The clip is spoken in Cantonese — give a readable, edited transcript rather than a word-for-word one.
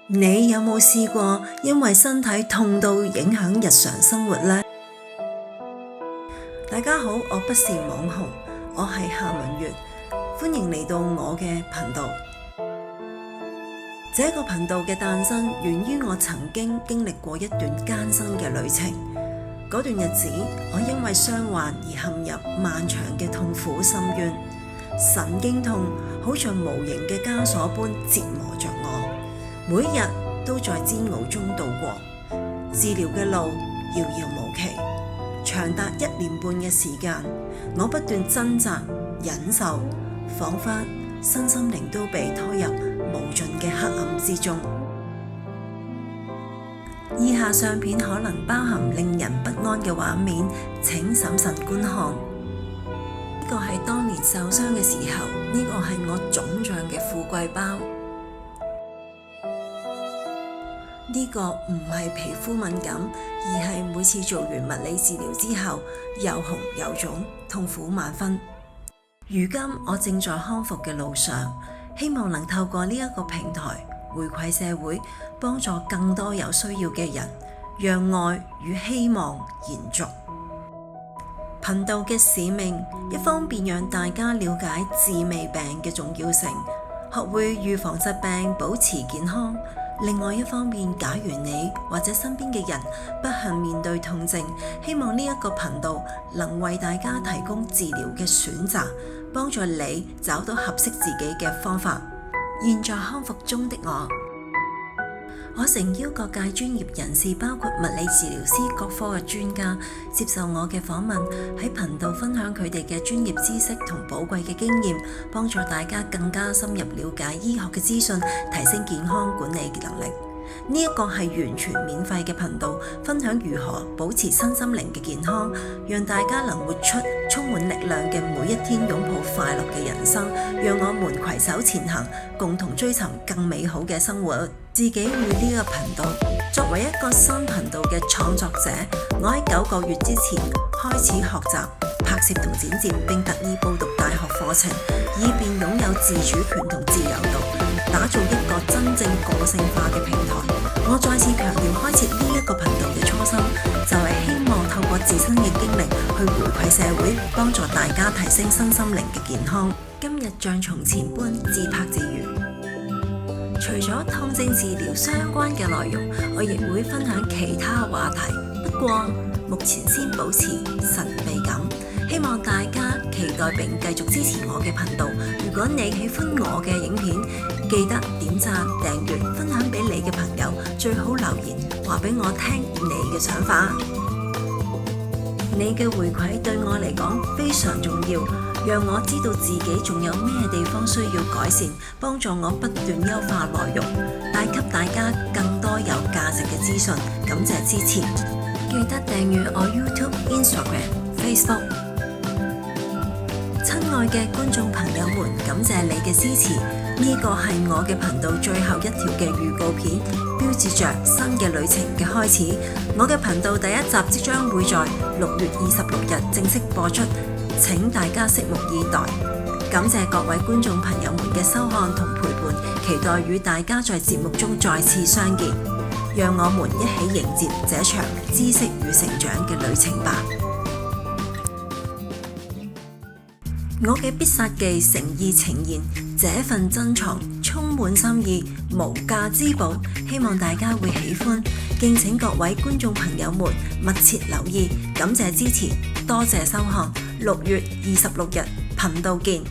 你有冇試過因為身體痛到影響日常生活呢？大家好，我不是網紅，我係夏文月，歡迎嚟到我嘅頻道。這個頻道嘅誕生源於我曾經經歷過一段艱辛嘅旅程。嗰段日子，我因為傷患而陷入漫長嘅痛苦深淵，神經痛好像無形嘅枷鎖般折磨着我。每一日都在煎熬中度過，治療嘅路遙遙無期，長達1年半嘅時間，我不斷掙扎忍受，彷彿身心靈都被拖入無盡嘅黑暗之中。以下相片可能包含令人不安嘅畫面，請審慎觀看。呢個係當年受傷嘅時候，呢個係我腫脹嘅富貴包。呢個唔係皮膚敏感，而係每次做完物理治療之後，又紅又腫，痛苦萬分。如今我正在康復嘅路上，希望能透過呢一個平台回饋社會，幫助更多有需要嘅人，讓愛與希望延續。頻道嘅使命，一方面讓大家了解治未病嘅重要性，學會預防疾病，保持健康。另外一方面，假如你或者身邊嘅人不幸面對痛症，希望呢一個頻道能為大家提供治療嘅選擇，幫助你找到合適自己嘅方法。現在康復中的我誠邀各界專業人士，包括物理治療師、各科嘅專家，接受我嘅訪問，喺頻道分享佢哋嘅專業知識同寶貴嘅經驗，幫助大家更加深入了解醫學嘅資訊，提升健康管理嘅能力。呢一個係完全免費嘅頻道，分享如何保持身心靈嘅健康，讓大家能活出充滿力量嘅每一天，擁抱快樂嘅人生。讓我們攜手前行，共同追尋更美好嘅生活。自己會呢個頻道，作為一個新頻道嘅創作者，我喺9個月之前開始學習拍攝同剪接，並特意報讀大學課程，以便擁有自主權同自由度，打造一個真正個性化嘅平台。我再次強調，開設呢一個頻道嘅初心，就係希望透過自身嘅經歷去回饋社會，幫助大家提升身心靈嘅健康。今日像從前般自拍自娛。除咗痛症治療相關嘅內容，我亦會分享其他話題。不過目前先保持神秘感，希望大家期待並繼續支持我嘅頻道。如果你喜歡我嘅影片，記得點讚、訂閱、分享俾你嘅朋友，最好留言話俾我聽你嘅想法。你嘅回饋對我嚟講非常重要，讓我知道自己仲有咩地方需要改善，幫助我不斷優化內容，帶給大家更多有價值嘅資訊。感謝支持，記得訂閱我 YouTube、Instagram、Facebook。親愛嘅觀眾朋友們，感謝你嘅支持。呢個係我嘅頻道最後一條嘅預告片，標誌着新嘅旅程嘅開始。我嘅頻道第一集即將會在6月26日正式播出，請大家拭目以待。感謝各位觀眾朋友們嘅收看同陪伴，期待與大家在節目中再次相見。讓我們一起迎接這場知識與成長嘅旅程吧。我嘅必殺技誠意呈現，這份珍藏充滿心意，無價之寶，希望大家會喜歡。敬請各位觀眾朋友們密切留意，感謝支持，多謝收看。6月26日頻道見。